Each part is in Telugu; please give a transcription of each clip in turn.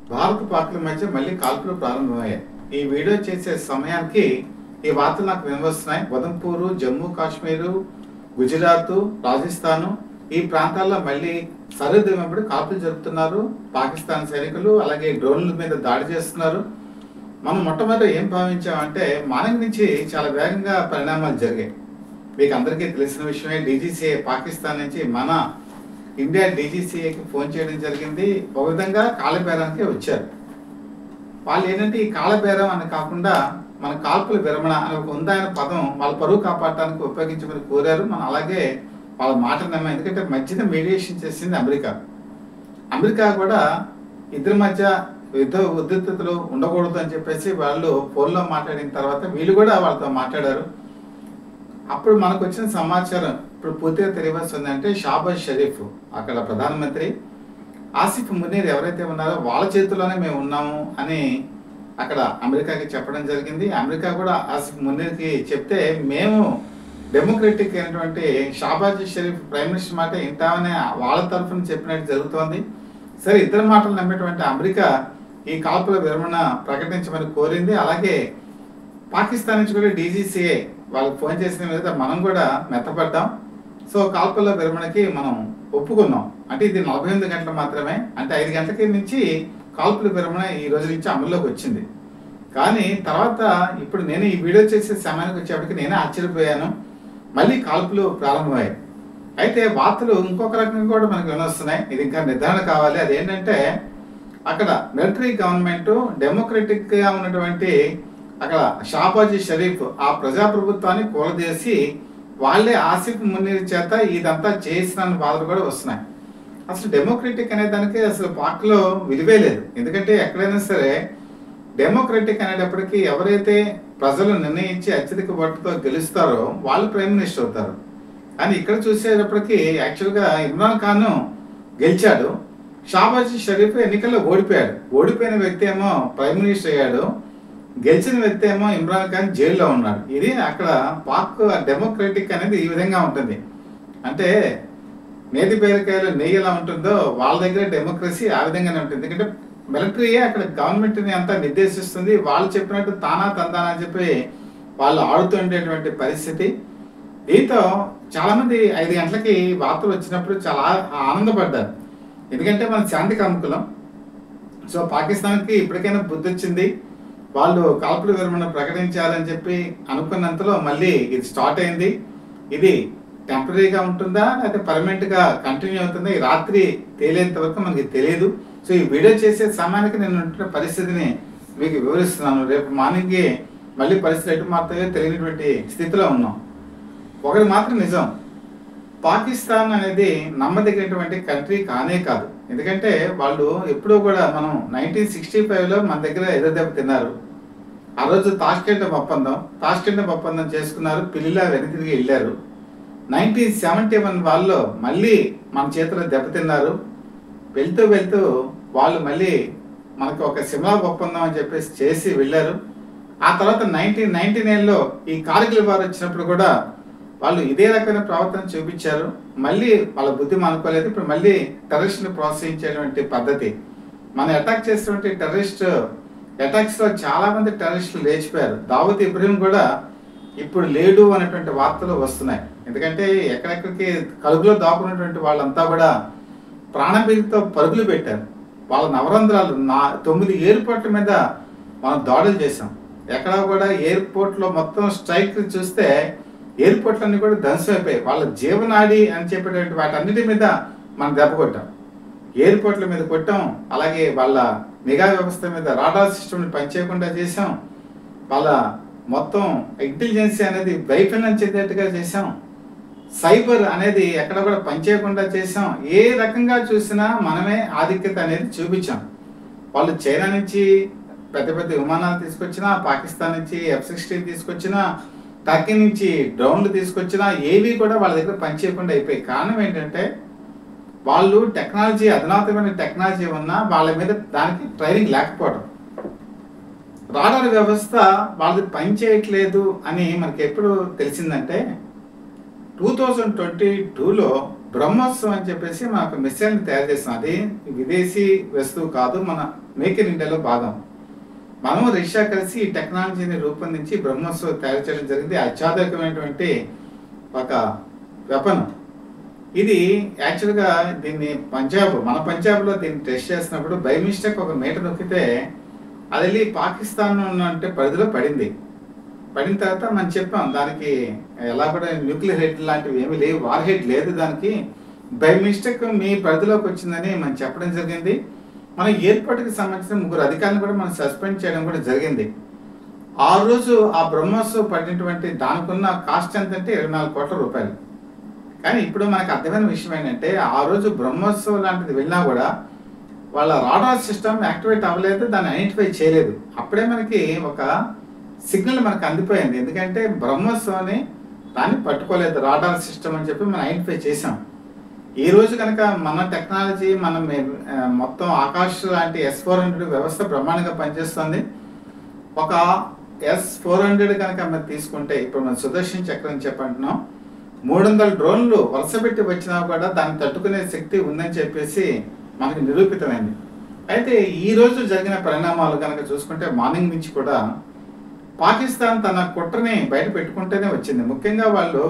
భారత్ పాక్ల మధ్య మళ్ళీ కాల్పులు ప్రారంభమయ్యాయి. ఈ వీడియో చేసే సమయానికి ఈ వార్తలు నాకు వినవస్తున్నాయి. ఉదంపూరు, జమ్మూ కాశ్మీరు, గుజరాత్, రాజస్థాన్ ఈ ప్రాంతాల్లో మళ్ళీ సరిహద్దు వెంబడి కాల్పులు జరుపుతున్నారు. పాకిస్తాన్ సైనికులు అలాగే డ్రోన్ల మీద దాడి చేస్తున్నారు. మనం మొట్టమొదటి ఏం భావించామంటే మార్నింగ్ నుంచి చాలా వేగంగా పరిణామాలు జరిగాయి. మీకు అందరికీ తెలిసిన విషయమే. డీజీసీఏ పాకిస్తాన్ నుంచి మన ఇండియా డీజీసీఏకి ఫోన్ చేయడం జరిగింది. ఒక విధంగా కాలబేరానికి వచ్చారు. వాళ్ళు ఏంటంటే ఈ కాలబేరం అని కాకుండా మన కాల్పుల విరమణ అని ఒక ఉందాయన పదం వాళ్ళ పరువు కాపాడటానికి ఉపయోగించమని కోరారు. మనం అలాగే వాళ్ళ మాట నమ్మాం. ఎందుకంటే మధ్యన మీడియేషన్ చేసింది అమెరికా. అమెరికా కూడా ఇద్దరి మధ్య యుద్ధ ఉద్రిక్తతలు ఉండకూడదు అని చెప్పేసి వాళ్ళు ఫోన్లో మాట్లాడిన తర్వాత వీళ్ళు కూడా వాళ్ళతో మాట్లాడారు. అప్పుడు మనకు వచ్చిన సమాచారం ఇప్పుడు పూర్తిగా తెలియవలసింది అంటే షాబాజ్ షరీఫ్ అక్కడ ప్రధానమంత్రి, ఆసిఫ్ మునీర్ ఎవరైతే ఉన్నారో వాళ్ళ చేతుల్లోనే మేము ఉన్నాము అని అక్కడ అమెరికాకి చెప్పడం జరిగింది. అమెరికా కూడా ఆసిఫ్ మునీర్కి చెప్తే మేము డెమోక్రటిక్ అయినటువంటి షాబాజ్ షరీఫ్ ప్రైమ్ మినిస్టర్ మాట వింటామని వాళ్ళ తరఫున చెప్పినట్టు జరుగుతోంది. సరే, ఇద్దరు మాటలు నమ్మేటువంటి అమెరికా ఈ కాల్పుల విరమణ ప్రకటించమని కోరింది. అలాగే పాకిస్తాన్ నుంచి కూడా డీజీసీఏ వాళ్ళకి ఫోన్ చేసిన మీద మనం కూడా మెత్తపడ్డాం. సో కాల్పుల విరమణకి మనం ఒప్పుకున్నాం. అంటే ఇది 48 గంటలు మాత్రమే. అంటే 5 గంటలకి నుంచి కాల్పుల విరమణ ఈ రోజు నుంచి అమల్లోకి వచ్చింది. కానీ తర్వాత ఇప్పుడు నేను ఈ వీడియో చేసే సమయానికి వచ్చేప్పటికి నేనే ఆశ్చర్యపోయాను. మళ్ళీ కాల్పులు ప్రారంభమయ్యాయి. అయితే వార్తలు ఇంకొక రకంగా కూడా మనకు వినొస్తున్నాయి. ఇది ఇంకా నిర్ధారణ కావాలి. అదేంటంటే అక్కడ మిలిటరీ గవర్నమెంట్ డెమోక్రటిక్గా ఉన్నటువంటి అక్కడ షాబాజ్ షరీఫ్ ఆ ప్రజాప్రభుత్వాన్ని కూలదేసి వాళ్ళే ఆసిఫ్ మునీర్ చేత ఇదంతా చేసిన బాధలు కూడా వస్తున్నాయి. అసలు డెమోక్రటిక్ అనే దానికి అసలు పాక్లో విలువే లేదు. ఎందుకంటే ఎక్కడైనా సరే డెమోక్రటిక్ అనేటప్పటికీ ఎవరైతే ప్రజలు నిర్ణయించి అత్యధిక ఓట్లతో గెలుస్తారో వాళ్ళు ప్రైమ్ మినిస్టర్ అవుతారు. కానీ ఇక్కడ చూసేటప్పటికి యాక్చువల్గా ఇమ్రాన్ ఖాన్ గెలిచాడు, షాబాజ్ షరీఫ్ ఎన్నికల్లో ఓడిపోయాడు. ఓడిపోయిన వ్యక్తి ఏమో ప్రైమ్ మినిస్టర్ అయ్యాడు, గెలిచిన వ్యక్తి ఏమో ఇమ్రాన్ ఖాన్ జైల్లో ఉన్నాడు. ఇది అక్కడ పాక్ డెమోక్రటిక్ అనేది ఈ విధంగా ఉంటుంది. అంటే నేతి బీరకాయలు నెయ్యి ఎలా ఉంటుందో వాళ్ళ దగ్గర డెమోక్రసీ ఆ విధంగానే ఉంటుంది. ఎందుకంటే మిలిటరీయే అక్కడ గవర్నమెంట్ని అంతా నిర్దేశిస్తుంది. వాళ్ళు చెప్పినట్టు తానా తందానా అని చెప్పి వాళ్ళు ఆడుతుండేటువంటి పరిస్థితి. దీంతో చాలామంది 5 గంటలకి వార్తలు వచ్చినప్పుడు చాలా ఆనందపడ్డారు. ఎందుకంటే మన శాంతి కాముకులం. సో పాకిస్తాన్కి ఇప్పటికైనా బుద్ధి వచ్చింది. వాళ్ళు కాల్పుల విరమణ ప్రకటించాలని చెప్పి అనుకున్నంతలో మళ్ళీ ఇది స్టార్ట్ అయింది. ఇది టెంపరీగా ఉంటుందా లేకపోతే పర్మనెంట్గా కంటిన్యూ అవుతుందా ఈ రాత్రి తేలేంత వరకు మనకి తెలియదు. సో ఈ వీడియో చేసే సమయానికి నేను ఉంటున్న పరిస్థితిని మీకు వివరిస్తున్నాను. రేపు మార్నింగే మళ్ళీ పరిస్థితి ఎటు మాత్రమే తెలియనటువంటి స్థితిలో ఉన్నాం. ఒకటి మాత్రం నిజం, పాకిస్తాన్ అనేది నమ్మదగినటువంటి కంట్రీ కానే కాదు. ఎందుకంటే వాళ్ళు ఎప్పుడూ కూడా మనం 1965లో మన దగ్గర ఎదురుదెబ్బ తిన్నారు. ఆ రోజు తాష్కెంట్ ఒప్పందం చేసుకున్నారు, పిల్లిలా వెనుతిరిగి వెళ్ళారు. 1971 వాళ్ళు మళ్ళీ మన చేతిలో దెబ్బతిన్నారు. వెళ్తూ వాళ్ళు మళ్ళీ మనకు ఒక సిమ్లా ఒప్పందం అని చెప్పేసి చేసి వెళ్ళారు. ఆ తర్వాత 1999లో ఈ కార్గిల్ వార్ వచ్చినప్పుడు కూడా వాళ్ళు ఇదే రకమైన ప్రవర్తన చూపించారు. మళ్ళీ వాళ్ళ బుద్ధి మానుకోలేదు. ఇప్పుడు మళ్ళీ టెర్రరిస్ట్ని ప్రోత్సహించేటువంటి పద్ధతి. మనం అటాక్ చేసినటువంటి టెర్రరిస్ట్ అటాక్స్లో చాలామంది టెర్రరిస్టులు లేచిపోయారు. దావూద్ ఇబ్రహీం కూడా ఇప్పుడు లేడు అనేటువంటి వార్తలు వస్తున్నాయి. ఎందుకంటే ఎక్కడెక్కడికి కలుగులో దాక్కున్నటువంటి వాళ్ళంతా కూడా ప్రాణభీతితో పరుగులు పెట్టారు. వాళ్ళ నవరంధ్రాలు 9 ఎయిర్పోర్ట్ల మీద మనం దాడులు చేసాం. ఎక్కడ కూడా ఎయిర్పోర్ట్లో మొత్తం స్ట్రైక్ చూస్తే ఎయిర్పోర్ట్లన్నీ కూడా ధ్వంసం అయిపోయాయి. వాళ్ళ జీవనాడి అని చెప్పేటువంటి వాటన్నిటి మీద మనం దెబ్బ కొట్టాం. ఎయిర్పోర్ట్ల మీద కొట్టాం. అలాగే వాళ్ళ నిఘా వ్యవస్థ మీద రాడార్ సిస్టమ్ని పనిచేయకుండా చేసాం. వాళ్ళ మొత్తం ఇంటెలిజెన్సీ అనేది వైఫల్యం చెందేట్టుగా చేసాం. సైబర్ అనేది ఎక్కడ కూడా పనిచేయకుండా చేసాం. ఏ రకంగా చూసినా మనమే ఆధిక్యత అనేది చూపించాం. వాళ్ళు చైనా నుంచి పెద్ద పెద్ద విమానాలు తీసుకొచ్చినా, పాకిస్తాన్ నుంచి F-16 తీసుకొచ్చినా, టర్కీ నుంచి డ్రోన్లు తీసుకొచ్చినా ఏవి కూడా వాళ్ళ దగ్గర పనిచేయకుండా అయిపోయి. కారణం ఏంటంటే వాళ్ళు టెక్నాలజీ అధునాతనమైన టెక్నాలజీ ఉన్నా వాళ్ళ మీద దానికి ట్రైనింగ్ లేకపోవడం. రాడార్ వ్యవస్థ వాళ్ళది పనిచేయట్లేదు అని మనకి ఎప్పుడు తెలిసిందంటే 2022లో బ్రహ్మోస్ అని చెప్పేసి మనకు మిసైల్ని తయారు చేస్తున్నాం. అది విదేశీ వస్తువు కాదు, మన మేక్ ఇన్ ఇండియాలో భాగం. మనం రష్యా కలిసి ఈ టెక్నాలజీని రూపొందించి బ్రహ్మోస్ తయారు చేయడం జరిగింది. అత్యాధునికమైనటువంటి ఒక వెపన్ ఇది. యాక్చువల్గా దీన్ని మన పంజాబ్లో దీన్ని టెస్ట్ చేసినప్పుడు బై మిస్టేక్ ఒక మీటర్ నొక్కితే అది వెళ్ళి పాకిస్తాన్ అంటే పరిధిలో పడింది. పడిన తర్వాత మనం చెప్పాం దానికి ఎలా కూడా న్యూక్లియర్ హెడ్ లాంటివి ఏమీ లేవు, వార్ హెడ్ లేదు దానికి, బై మిస్టేక్ మీ పరిధిలోకి వచ్చిందని మనం చెప్పడం జరిగింది. మన ఎయిర్పోర్ట్కి సంబంధించిన 3 అధికారులను కూడా మనం సస్పెండ్ చేయడం కూడా జరిగింది. ఆ రోజు ఆ బ్రహ్మోస్ పడినటువంటి దానికున్న కాస్ట్ ఎంతంటే 24 కోట్ల రూపాయలు. కానీ ఇప్పుడు మనకు అర్థమైన విషయం ఏంటంటే ఆ రోజు బ్రహ్మోస్ లాంటిది వెళ్ళినా కూడా వాళ్ళ రాడార్ సిస్టమ్ యాక్టివేట్ అవ్వలేదు, దాన్ని ఐడెంటిఫై చేయలేదు. అప్పుడే మనకి ఒక సిగ్నల్ మనకు అందిపోయింది. ఎందుకంటే బ్రహ్మోస్ అని దాన్ని పట్టుకోలేదు రాడార్ సిస్టమ్ అని చెప్పి మనం ఐడెంటిఫై చేసాం. ఈ రోజు కనుక మన టెక్నాలజీ మనం మొత్తం ఆకాశ్ లాంటి S-400 వ్యవస్థ బ్రహ్మాండంగా పనిచేస్తుంది. ఒక S-400 కనుక మనం తీసుకుంటే ఇప్పుడు మనం సుదర్శన్ చక్రం చెప్పంటున్నాం, 300 డ్రోన్లు వరుసపెట్టి వచ్చినా కూడా దాన్ని తట్టుకునే శక్తి ఉందని చెప్పేసి మనకి నిరూపితమైంది. అయితే ఈ రోజు జరిగిన పరిణామాలు కనుక చూసుకుంటే మార్నింగ్ నుంచి కూడా పాకిస్తాన్ తన కుట్రని బయట పెట్టుకుంటూనే వచ్చింది. ముఖ్యంగా వాళ్ళు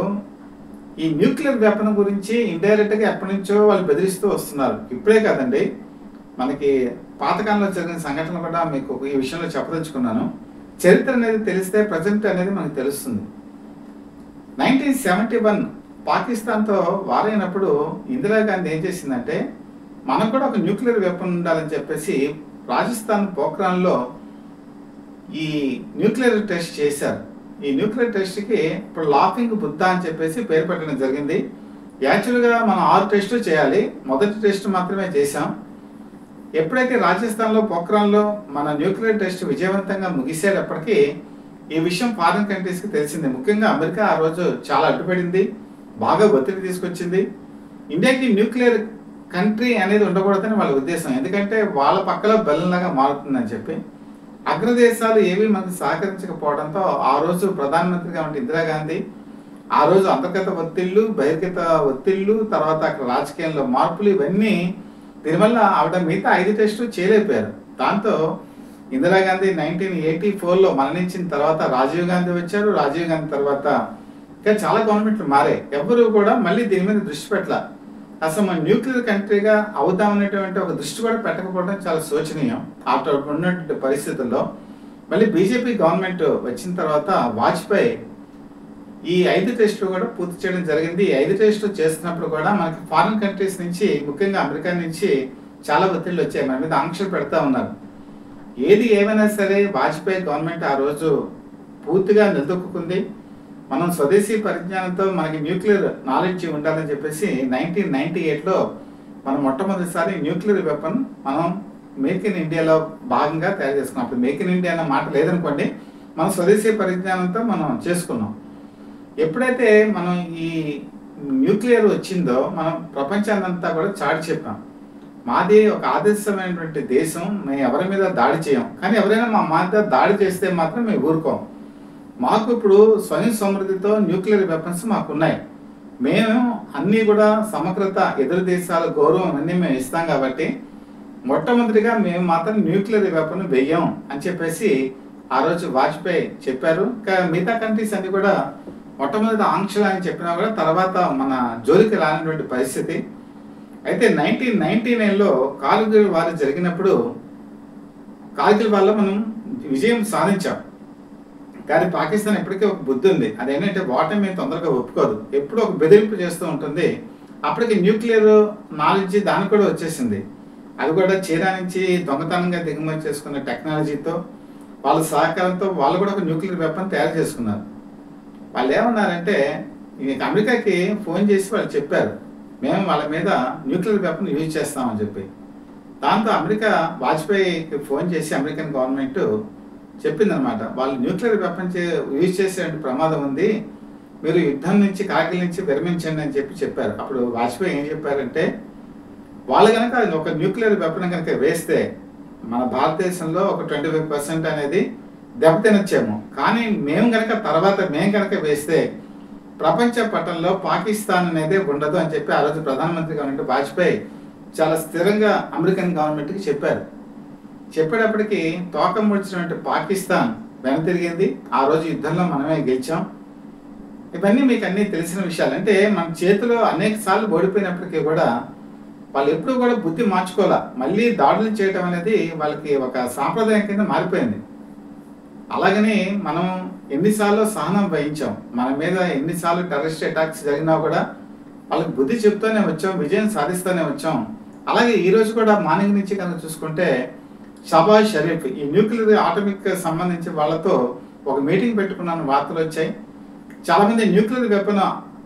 ఈ న్యూక్లియర్ వెపన్ గురించి ఇండైరెక్ట్గా ఎప్పటి నుంచో వాళ్ళు బెదిరిస్తూ వస్తున్నారు. ఇప్పుడే కాదండి, మనకి పాతకాలంలో జరిగిన సంఘటనలు కూడా మీకు ఈ విషయంలో చెప్పదలుచుకున్నాను. చరిత్ర అనేది తెలిస్తే ప్రజెంట్ అనేది మనకు తెలుస్తుంది. 1971 పాకిస్తాన్తో వారైనప్పుడు ఇందిరాగాంధీ ఏం చేసిందంటే మనకు కూడా ఒక న్యూక్లియర్ వెపన్ ఉండాలని చెప్పేసి రాజస్థాన్ పోఖ్రాన్లో ఈ న్యూక్లియర్ టెస్ట్ చేశారు. ఈ న్యూక్లియర్ టెస్ట్కి ఇప్పుడు లాఫింగ్ బుద్ధ అని చెప్పేసి పేరు పెట్టడం జరిగింది. యాక్చువల్గా మనం 6 టెస్టులు చేయాలి, మొదటి టెస్ట్ మాత్రమే చేశాం. ఎప్పుడైతే రాజస్థాన్లో పోఖ్రాన్లో మన న్యూక్లియర్ టెస్ట్ విజయవంతంగా ముగిసేటప్పటికీ ఈ విషయం ఫారిన్ కంట్రీస్కి తెలిసింది. ముఖ్యంగా అమెరికా ఆ రోజు చాలా అడ్డుపడింది, బాగా ఒత్తిడి తీసుకొచ్చింది. ఇండియాకి న్యూక్లియర్ కంట్రీ అనేది ఉండకూడదని వాళ్ళ ఉద్దేశం, ఎందుకంటే వాళ్ళ పక్కలో బెల్లంలాగా మారుతుందని చెప్పి. అగ్రదేశాలు ఏవి మనకు సహకరించకపోవడంతో ఆ రోజు ప్రధానమంత్రిగా ఉంటే ఇందిరాగాంధీ ఆ రోజు అంతర్గత ఒత్తిళ్లు, బహిర్గత ఒత్తిళ్లు, తర్వాత అక్కడ రాజకీయంలో మార్పులు, ఇవన్నీ దీనివల్ల ఆవిడ మిగతా 5 టెస్టులు చేయలేకపోయారు. దాంతో ఇందిరాగాంధీ 1984లో మరణించిన తర్వాత రాజీవ్ గాంధీ వచ్చారు. రాజీవ్ గాంధీ తర్వాత ఇంకా చాలా గవర్నమెంట్లు మారాయి. ఎవరు కూడా మళ్ళీ దీని మీద దృష్టి పెట్టాల. అసలు మన న్యూక్లియర్ కంట్రీగా అవుతామనేటువంటి ఒక దృష్టి కూడా పెట్టకపోవడం చాలా శోచనీయం. అక్కడ ఉన్నటువంటి పరిస్థితుల్లో మళ్ళీ బీజేపీ గవర్నమెంట్ వచ్చిన తర్వాత వాజ్పేయి ఈ 5 టెస్టులు కూడా పూర్తి చేయడం జరిగింది. ఈ 5 టెస్టులు చేస్తున్నప్పుడు కూడా మనకి ఫారిన్ కంట్రీస్ నుంచి, ముఖ్యంగా అమెరికా నుంచి చాలా ఒత్తిళ్ళు వచ్చాయి, మన మీద ఆంక్షలు పెడతా ఉన్నారు. ఏది ఏమైనా సరే వాజ్పేయి గవర్నమెంట్ ఆ రోజు పూర్తిగా నిలదొక్కుంది. మనం స్వదేశీ పరిజ్ఞానంతో మనకి న్యూక్లియర్ నాలెడ్జ్ ఉండాలని చెప్పేసి 1998లో మనం మొట్టమొదటిసారి న్యూక్లియర్ వెపన్ మనం మేక్ ఇన్ ఇండియాలో భాగంగా తయారు చేసుకున్నాం. అప్పుడు మేక్ ఇన్ ఇండియా అన్న మాట లేదనుకోండి, మనం స్వదేశీ పరిజ్ఞానంతో మనం చేసుకున్నాం. ఎప్పుడైతే మనం ఈ న్యూక్లియర్ వచ్చిందో మనం ప్రపంచాన్నంతా కూడా చాటి చెప్పాం. మాది ఒక ఆదర్శమైనటువంటి దేశం, మేము ఎవరి మీద దాడి చేయం, కానీ ఎవరైనా మా మీద దాడి చేస్తే మాత్రం మేము ఊరుకోం. మాకు ఇప్పుడు స్వయం సమృద్ధితో న్యూక్లియర్ వెపన్స్ మాకు ఉన్నాయి. మేము అన్నీ కూడా సమగ్రత, ఎదురు దేశాల గౌరవం అన్నీ మేము ఇస్తాం కాబట్టి మొట్టమొదటిగా మేము మాత్రం న్యూక్లియర్ వెపన్ వెయ్యం అని చెప్పేసి ఆ రోజు వాజ్పేయి చెప్పారు. మిగతా కంట్రీస్ అన్ని కూడా మొట్టమొదటి ఆంక్షలు అని చెప్పినా కూడా తర్వాత మన జోలికి రానటువంటి పరిస్థితి. అయితే 1999లో కార్గిల్ వార్ జరిగినప్పుడు కార్గిల్ వల్ల మనం విజయం సాధించాం. కానీ పాకిస్తాన్ ఎప్పటికీ ఒక బుద్ధి ఉంది, అదేంటంటే ఓటమి తొందరగా ఒప్పుకోదు, ఎప్పుడు ఒక బెదిరింపు చేస్తూ ఉంటుంది. అప్పటికి న్యూక్లియర్ నాలెడ్జ్ దానికి కూడా వచ్చేసింది. అది కూడా చైనా నుంచి దొంగతనంగా దిగుమతి చేసుకున్న టెక్నాలజీతో వాళ్ళ సహకారంతో వాళ్ళు కూడా ఒక న్యూక్లియర్ వెపన్ తయారు చేసుకున్నారు. వాళ్ళు ఏమన్నారంటే అమెరికాకి ఫోన్ చేసి వాళ్ళు చెప్పారు, మేము వాళ్ళ మీద న్యూక్లియర్ వెపన్ యూజ్ చేస్తామని చెప్పి. దాంతో అమెరికా వాజ్పేయికి ఫోన్ చేసి అమెరికన్ గవర్నమెంట్ చెప్పిందనమాట, వాళ్ళు న్యూక్లియర్ వెపన్ యూజ్ చేసే ప్రమాదం ఉంది, మీరు యుద్ధం నుంచి కార్గిల్ నుంచి విరమించండి అని చెప్పారు. అప్పుడు వాజ్పేయి ఏం చెప్పారంటే, వాళ్ళు కనుక ఒక న్యూక్లియర్ వెపన్ కనుక వేస్తే మన భారతదేశంలో ఒక 25% అనేది దెబ్బతినొచ్చాము, కానీ మేము కనుక వేస్తే ప్రపంచ పటంలో పాకిస్తాన్ అనేది ఉండదు అని చెప్పి ఆ రోజు ప్రధానమంత్రిగా ఉన్నట్టు వాజ్పేయి చాలా స్థిరంగా అమెరికన్ గవర్నమెంట్కి చెప్పారు. చెప్పేటప్పటికి తోక ముడిచినటువంటి పాకిస్తాన్ వెనతిరిగింది. ఆ రోజు యుద్ధంలో మనమే గెలిచాం. ఇవన్నీ మీకు అన్నీ తెలిసిన విషయాలు. అంటే మన చేతిలో అనేక సార్లు ఓడిపోయినప్పటికీ కూడా వాళ్ళు ఎప్పుడూ కూడా బుద్ధి మార్చుకోవాలా. మళ్ళీ దాడులు చేయడం అనేది వాళ్ళకి ఒక సాంప్రదాయం కింద మారిపోయింది. అలాగని మనం ఎన్నిసార్లు సహనం వహించాం, మన మీద ఎన్నిసార్లు టెర్రరిస్ట్ అటాక్స్ జరిగినా కూడా వాళ్ళకి బుద్ధి చెప్తూనే వచ్చాం, విజయం సాధిస్తూనే వచ్చాం. అలాగే ఈ రోజు కూడా మార్నింగ్ నుంచి కనుక చూసుకుంటే షబాజ్ షరీఫ్ ఈ న్యూక్లియర్ ఆటమిక్ సంబంధించి వాళ్ళతో ఒక మీటింగ్ పెట్టుకున్నాను, వార్తలు వచ్చాయి. చాలా మంది న్యూక్లియర్ వెపన్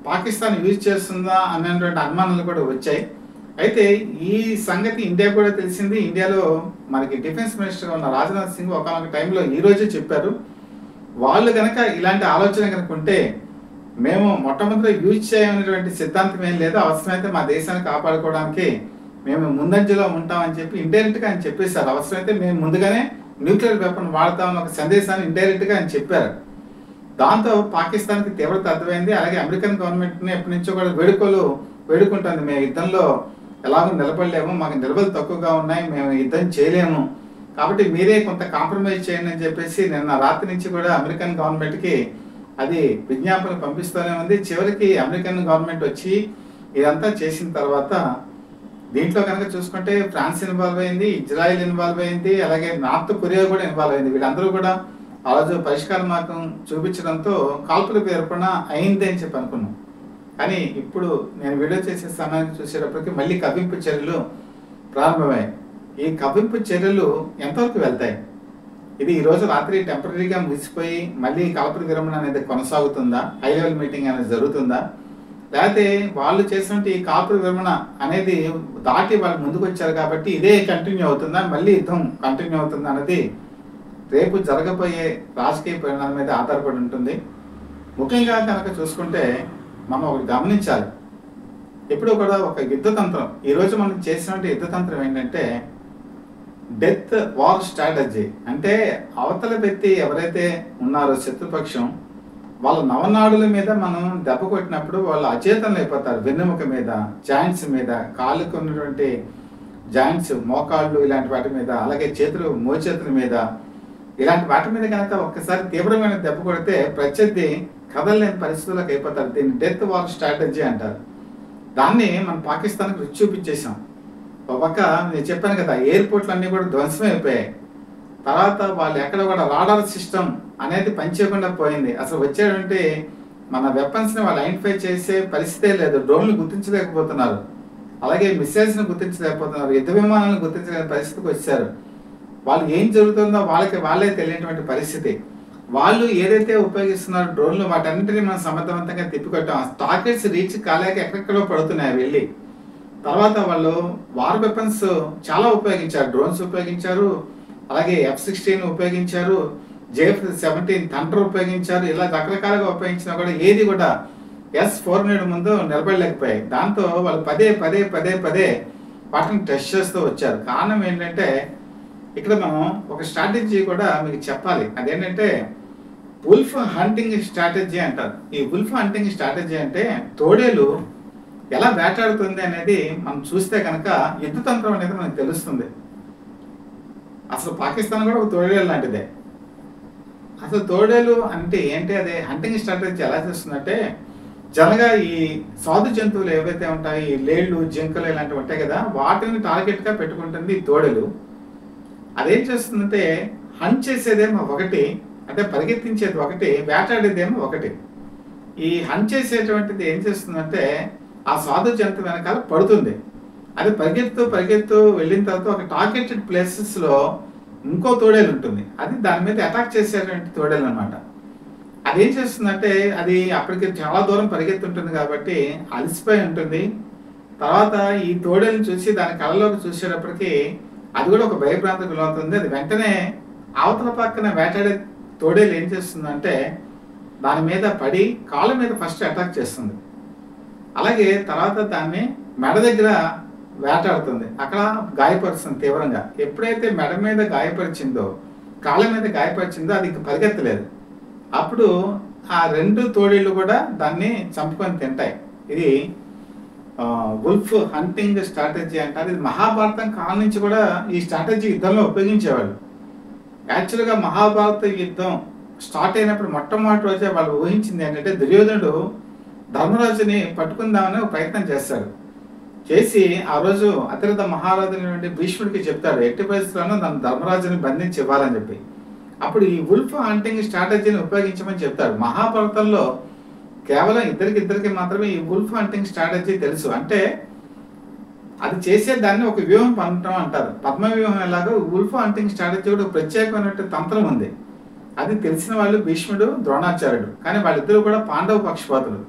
పాకిస్తాన్ యూజ్ చేస్తుందా అనేటువంటి అనుమానాలు కూడా వచ్చాయి. అయితే ఈ సంగతి ఇండియా కూడా తెలిసింది. ఇండియాలో మనకి డిఫెన్స్ మినిస్టర్గా ఉన్న రాజ్నాథ్ సింగ్ ఒకనొక టైంలో ఈ రోజే చెప్పారు, వాళ్ళు కనుక ఇలాంటి ఆలోచన కనుక ఉంటే మేము మొట్టమొదటి యూజ్ చేయనటువంటి సిద్ధాంతం ఏం లేదు, అవసరమైతే మా దేశాన్ని కాపాడుకోవడానికి మేము ముందంజలో ఉంటామని చెప్పి ఇండైరెక్ట్గా ఆయన చెప్పేశారు. అవసరమైతే మేము ముందుగానే న్యూక్లియర్ వెపన్ వాడతామని ఒక సందేశాన్ని ఇండైరెక్ట్గా ఆయన చెప్పారు. దాంతో పాకిస్తాన్కి తీవ్రత అర్థమైంది. అలాగే అమెరికన్ గవర్నమెంట్ని ఎప్పటి నుంచో కూడా వేడుకుంటుంది, మేము యుద్ధంలో ఎలాగో నిలబడలేము, మాకు నిలబడి తక్కువగా ఉన్నాయి, మేము యుద్ధం చేయలేము, కాబట్టి మీరే కొంత కాంప్రమైజ్ చేయండి అని చెప్పేసి నిన్న రాత్రి నుంచి కూడా అమెరికన్ గవర్నమెంట్కి అది విజ్ఞాపన పంపిస్తూనే ఉంది. చివరికి అమెరికన్ గవర్నమెంట్ వచ్చి ఇదంతా చేసిన తర్వాత దీంట్లో కనుక చూసుకుంటే ఫ్రాన్స్ ఇన్వాల్వ్ అయింది, ఇజ్రాయెల్ ఇన్వాల్వ్ అయింది, అలాగే నార్త్ కొరియా కూడా ఇన్వాల్వ్ అయింది. వీళ్ళందరూ కూడా ఆ రోజు పరిష్కార మార్గం చూపించడంతో కాల్పుల పేర్కొన అయింది అని చెప్పి అనుకున్నాం. కానీ ఇప్పుడు నేను వీడియో చేసే సమయాన్ని చూసేటప్పటికి మళ్ళీ కవ్వింపు చర్యలు ప్రారంభమయ్యాయి. ఈ కవ్వింపు చర్యలు ఎంతవరకు వెళ్తాయి? ఇది ఈరోజు రాత్రి టెంపరీగా ముగిసిపోయి మళ్ళీ కాల్పుల విరమణ అనేది కొనసాగుతుందా, హై లెవెల్ మీటింగ్ అనేది జరుగుతుందా, లేకపోతే వాళ్ళు చేసినట్టు ఈ కాల్పుల విరమణ అనేది దాటి వాళ్ళు ముందుకు వచ్చారు కాబట్టి ఇదే కంటిన్యూ అవుతుందా, మళ్ళీ యుద్ధం కంటిన్యూ అవుతుందా అనేది రేపు జరగబోయే రాజకీయ పరిణామాల మీద ఆధారపడి ఉంటుంది. ముఖ్యంగా కనుక చూసుకుంటే మనం ఒకటి గమనించాలి, ఎప్పుడూ కూడా ఒక యుద్ధతంత్రం, ఈరోజు మనం చేసినట్టు యుద్ధతంత్రం ఏంటంటే డెత్ వార్ స్ట్రాటజీ. అంటే అవతల వ్యక్తి ఎవరైతే ఉన్నారో శత్రుపక్షం, వాళ్ళ నవనాడుల మీద మనం దెబ్బ కొట్టినప్పుడు వాళ్ళు అచేతనలు అయిపోతారు. వెన్నెముక మీద, జాయింట్స్ మీద, కాళ్ళకు ఉన్నటువంటి జాయింట్స్, మోకాళ్ళు ఇలాంటి వాటి మీద, అలాగే చేతులు, మోచేతుల మీద, ఇలాంటి వాటి మీద కనుక ఒక్కసారి తీవ్రమైన దెబ్బ కొడితే ప్రత్యర్థి కదలలేని పరిస్థితులకు అయిపోతారు. దీన్ని డెత్ వార్ స్ట్రాటజీ అంటారు. దాన్ని మనం పాకిస్తాన్కి రుచి చూపించేసాం. ఒక పక్క నేను చెప్పాను కదా, ఎయిర్పోర్ట్లు అన్నీ కూడా ధ్వంసం అయిపోయాయి. తర్వాత వాళ్ళు ఎక్కడ కూడా రాడార్ సిస్టమ్ అనేది పనిచేయకుండా పోయింది. అసలు వచ్చేటువంటి మన వెపన్స్ని వాళ్ళు ఐడెంటిఫై చేసే పరిస్థితే లేదు. డ్రోన్లు గుర్తించలేకపోతున్నారు, అలాగే మిసైల్స్ని గుర్తించలేకపోతున్నారు, యుద్ధ విమానాలను గుర్తించలేని పరిస్థితికి వచ్చారు. వాళ్ళు ఏం జరుగుతుందో వాళ్ళే తెలియనటువంటి పరిస్థితి. వాళ్ళు ఏదైతే ఉపయోగిస్తున్నారో డ్రోన్లు, వాటన్నిటిని మనం సమర్థవంతంగా తిప్పికొట్టాం. టార్గెట్స్ రీచ్ కాలేక ఎక్కడెక్కడో పడుతున్నాయి వెళ్ళి. తర్వాత వాళ్ళు వార్ వెపన్స్ చాలా ఉపయోగించారు, డ్రోన్స్ ఉపయోగించారు, అలాగే F-16 ఉపయోగించారు, J-17 థండర్ ఉపయోగించారు. ఇలా రకరకాలుగా ఉపయోగించినా కూడా ఏది కూడా S-400 ముందు నిలబడలేకపోయాయి. దాంతో వాళ్ళు పదే వాటిని టెస్ట్ చేస్తూ వచ్చారు. కారణం ఏంటంటే ఇక్కడ మనం ఒక స్ట్రాటజీ కూడా మీకు చెప్పాలి. అదేంటంటే వుల్ఫ్ హంటింగ్ స్ట్రాటజీ అంటారు. ఈ వుల్ఫ్ హంటింగ్ స్ట్రాటజీ అంటే తోడేలు ఎలా వేటాడుతుంది అనేది మనం చూస్తే కనుక యుద్ధతంత్రం అనేది మనకు తెలుస్తుంది. అసలు పాకిస్తాన్ కూడా ఒక తోడేలు లాంటిదే. అసలు తోడేలు అంటే ఏంటి, అదే హంటింగ్ స్ట్రాటజీ ఎలా చేస్తుందంటే, జనగా ఈ సాధు జంతువులు ఏవైతే ఉంటాయి, ఈ లేళ్ళు, జింకలు ఇలాంటివి ఉంటాయి కదా, వాటిని టార్గెట్గా పెట్టుకుంటుంది ఈ తోడేలు. అదేం చేస్తుందంటే హంట్ చేసేదేమో ఒకటి, అంటే పరిగెత్తించేది ఒకటి, వేటాడేదేమో ఒకటి. ఈ హంట్ చేసేటువంటిది ఏం చేస్తుందంటే ఆ సాధు జంతువు వెనకాల పడుతుంది. అది పరిగెత్తు వెళ్ళిన తర్వాత ఒక టార్గెటెడ్ ప్లేసెస్లో ఇంకో తోడేలు ఉంటుంది, అది దాని మీద అటాక్ చేసేటువంటి తోడేలు అనమాట. అదేం చేస్తుందంటే అది అప్పటికి చాలా దూరం పరిగెత్తుంటుంది కాబట్టి అలసిపోయి ఉంటుంది. తర్వాత ఈ తోడేలను చూసి దాని కళ్ళలోకి చూసేటప్పటికి అది కూడా ఒక భయభ్రాంతికి గురవుతుంది. అది వెంటనే అవతల పక్కన వేటాడే తోడేలు ఏం చేస్తుందంటే దాని మీద పడి కాళ్ళ మీద ఫస్ట్ అటాక్ చేస్తుంది. అలాగే తర్వాత దాన్ని మెడ దగ్గర వేటాడుతుంది, అక్కడ గాయపరుస్తుంది తీవ్రంగా. ఎప్పుడైతే మెడ మీద గాయపరిచిందో, కాళ్ళ మీద గాయపరిచిందో అది పరిగెత్తలేదు. అప్పుడు ఆ 2 తోడేళ్ళు కూడా దాన్ని చంపుకొని తింటాయి. ఇది వుల్ఫ్ హంటింగ్ స్ట్రాటజీ అంటారు. ఇది మహాభారతం కాలం నుంచి కూడా ఈ స్ట్రాటజీ యుద్ధంలో ఉపయోగించేవాళ్ళు. యాక్చువల్‌గా మహాభారత యుద్ధం స్టార్ట్ అయినప్పుడు మొట్టమొదటి రోజే వాళ్ళు ఊహించింది ఏంటంటే, దుర్యోధనుడు ధర్మరాజుని పట్టుకుందామని ఒక ప్రయత్నం చేస్తాడు. చేసి ఆ రోజు అతిరథ మహారాజునైనటువంటి భీష్ముడికి చెప్తాడు, ఎట్టి పరిస్థితుల్లోనూ నన్ను ధర్మరాజుని బంధించి ఇవ్వాలని చెప్పి. అప్పుడు ఈ వుల్ఫ్ హంటింగ్ స్ట్రాటజీని ఉపయోగించమని చెప్తాడు. మహాభారతంలో కేవలం ఇద్దరికి మాత్రమే ఈ వుల్ఫ్ హంటింగ్ స్ట్రాటజీ తెలుసు. అంటే అది చేసే దాన్ని ఒక వ్యూహం పన్నటం అంటారు. పద్మ వ్యూహం ఎలాగో వుల్ఫ్ హంటింగ్ స్ట్రాటజీ కూడా ఒక ప్రత్యేకమైనటువంటి తంత్రం ఉంది. అది తెలిసిన వాళ్ళు భీష్ముడు, ద్రోణాచార్యుడు. కానీ వాళ్ళిద్దరూ కూడా పాండవ పక్షపాతులు.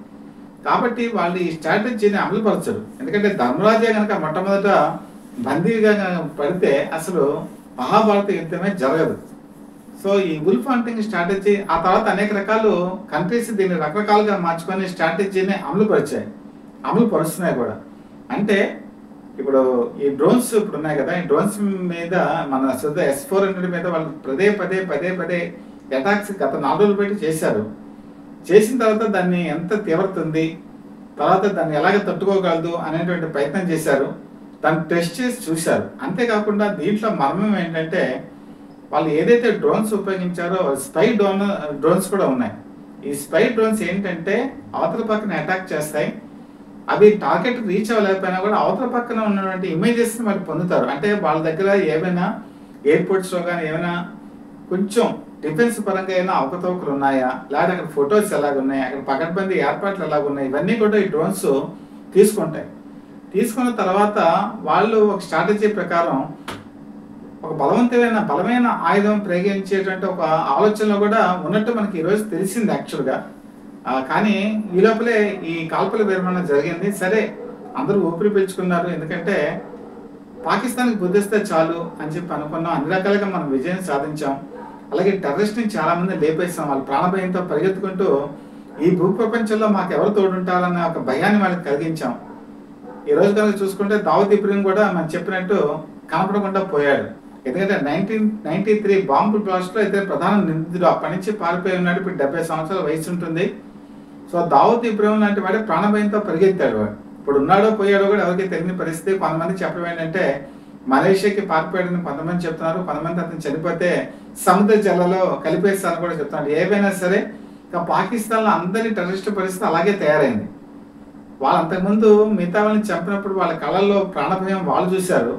కాబట్టి వాళ్ళు ఈ స్ట్రాటజీని అమలుపరచరు. ఎందుకంటే ధర్మరాజే కనుక మొట్టమొదట బందీగా పడితే అసలు మహాభారత యుద్ధమే జరగదు. సో ఈ వుల్ఫ్ హంటింగ్ స్ట్రాటజీ ఆ తర్వాత అనేక రకాలు కంట్రీస్ దీన్ని రకరకాలుగా మార్చుకొని స్ట్రాటజీని అమలు పరుస్తున్నాయి కూడా. అంటే ఇప్పుడు ఈ డ్రోన్స్ ఇప్పుడు ఉన్నాయి కదా, ఈ డ్రోన్స్ మీద మన S-400 మీద వాళ్ళు పదే అటాక్స్ గత 4 రోజులు పెట్టి చేశారు. చేసిన తర్వాత దాన్ని ఎంత తీవ్రత ఉంది, తర్వాత దాన్ని ఎలాగ తట్టుకోగలదు అనేటువంటి ప్రయత్నం చేశారు. దాన్ని టెస్ట్ చేసి చూశారు. అంతేకాకుండా దీంట్లో మర్మం ఏంటంటే, వాళ్ళు ఏదైతే డ్రోన్స్ ఉపయోగించారో స్పై డ్రోన్స్ కూడా ఉన్నాయి. ఈ స్పై డ్రోన్స్ ఏంటంటే అవతల పక్కన అటాక్ చేస్తాయి. అవి టార్గెట్ రీచ్ అవ్వలేకపోయినా కూడా అవతల పక్కన ఉన్నటువంటి ఇమేజెస్ని మరి పొందుతారు. అంటే వాళ్ళ దగ్గర ఏమైనా ఎయిర్పోర్ట్స్లో కానీ ఏమైనా కొంచెం డిఫెన్స్ పరంగా అయినా అవకతవకలు ఉన్నాయా, లేదా అక్కడ ఫొటోస్ ఎలాగున్నాయి, అక్కడ పకడ్బందీ ఏర్పాట్లు ఎలాగున్నాయి, ఇవన్నీ కూడా ఈ డ్రోన్స్ తీసుకుంటాయి. తీసుకున్న తర్వాత వాళ్ళు ఒక స్ట్రాటజీ ప్రకారం ఒక బలమైన ఆయుధం ప్రయోగించేటువంటి ఒక ఆలోచనలో కూడా ఉన్నట్టు మనకి ఈరోజు తెలిసింది యాక్చువల్గా. కానీ ఈ లోపలే ఈ కాల్పుల విరమణ జరిగింది. సరే, అందరూ ఊపిరి పీల్చుకున్నారు. ఎందుకంటే పాకిస్తాన్కి బుద్ధిస్తే చాలు అని చెప్పి అనుకున్నాం. అన్ని రకాలుగా మనం విజయం సాధించాం. అలాగే టెర్రరిస్ట్ని చాలా మంది లేపేసాం. వాళ్ళు ప్రాణభయంతో పరిగెత్తుకుంటూ ఈ భూప్రపంచంలో మాకు ఎవరు తోడుంటారన్న ఒక భయాన్ని వాళ్ళకి కలిగించాం. ఈ రోజు కనుక చూసుకుంటే దావూద్ ఇబ్రహీం కూడా మనం చెప్పినట్టు కనపడకుండా పోయాడు. ఎందుకంటే 1993 బాంబు బ్లాస్ట్ లో అయితే ప్రధాన నిందితుడు. అప్పటి నుంచి పారిపోయి ఉన్నాడు. ఇప్పుడు 70 సంవత్సరాల వయసు ఉంటుంది. సో దావూద్ ఇబ్రహీం లాంటి వాడే ప్రాణభయంతో పరిగెత్తాడు. వాడు ఇప్పుడు ఉన్నాడో పోయాడో కూడా ఎవరికి తెలియని పరిస్థితి. కొంతమంది చెప్పడం ఏంటంటే మలేషియాకి పారిపోయాడని కొంతమంది చెప్తున్నారు. కొంతమంది అతను చనిపోతే సముద్ర జల్లలో కలిపేస్తారని కూడా చెప్తున్నారు. ఏవైనా సరే ఇక పాకిస్తాన్లో అందరి టెర్రరిస్ట్ పరిస్థితి అలాగే తయారైంది. వాళ్ళు అంతకుముందు మిగతా వాళ్ళని చంపినప్పుడు వాళ్ళ కళ్ళల్లో ప్రాణభయం వాళ్ళు చూశారు.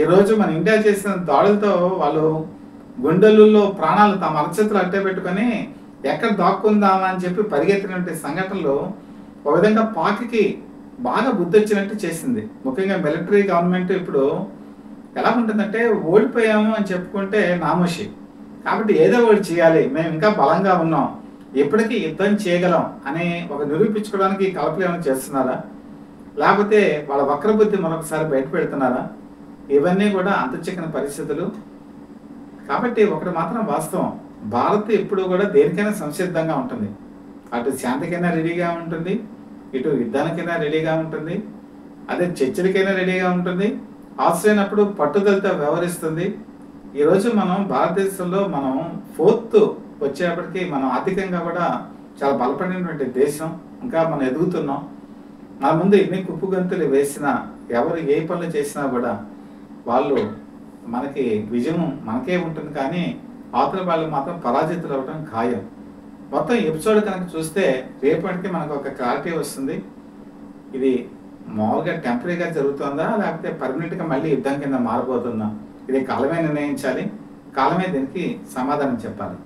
ఈ రోజు మన ఇండియా చేసిన దాడులతో వాళ్ళు గుండెలలో ప్రాణాలు తమ అరచేతులు అట్టే పెట్టుకొని ఎక్కడ దాక్కుందామా అని చెప్పి పరిగెత్తినటువంటి సంఘటనలు ఒక విధంగా పాక్కి బాగా బుద్ధి వచ్చినట్టు చేసింది. ముఖ్యంగా మిలిటరీ గవర్నమెంట్ ఇప్పుడు ఎలా ఉంటుందంటే, ఓడిపోయాము అని చెప్పుకుంటే నామోషి. కాబట్టి ఏదో ఒకటి చేయాలి, మేము ఇంకా బలంగా ఉన్నాం, ఎప్పటికీ యుద్ధం చేయగలం అని ఒక నిరూపించుకోవడానికి కలపలు ఏమైనా చేస్తున్నారా, లేకపోతే వాళ్ళ వక్రబుద్ధి మరొకసారి బయట పెడుతున్నారా? ఇవన్నీ కూడా అంతుచిక్కని పరిస్థితులు. కాబట్టి ఒకటి మాత్రం వాస్తవం, భారత్ ఎప్పుడు కూడా దేనికైనా సంసిద్ధంగా ఉంటుంది. అటు శాంతికైనా రెడీగా ఉంటుంది, ఇటు యుద్ధానికైనా రెడీగా ఉంటుంది, అదే చర్చలకైనా రెడీగా ఉంటుంది, అవసరమైనప్పుడు పట్టుదలతో వ్యవహరిస్తుంది. ఈరోజు మనం భారతదేశంలో మనం 4th వచ్చేప్పటికీ మనం ఆర్థికంగా కూడా చాలా బలపడినటువంటి దేశం. ఇంకా మనం ఎదుగుతున్నాం. మన ముందు ఎన్ని కుప్పుగంతులు వేసినా, ఎవరు ఏ పనులు చేసినా కూడా వాళ్ళు మనకి విజయం మనకే ఉంటుంది. కానీ అవతల వాళ్ళు మాత్రం పరాజితులు అవ్వడం ఖాయం. మొత్తం ఎపిసోడ్ కనుక చూస్తే రేపటికి మనకు ఒక క్లారిటీ వస్తుంది. ఇది మామూలుగా టెంపరీగా జరుగుతుందా, లేకపోతే పర్మనెంట్గా మళ్ళీ యుద్ధం కింద మారబోతుందా? ఇది కాలమే నిర్ణయించాలి. కాలమే దీనికి సమాధానం చెప్పాలి.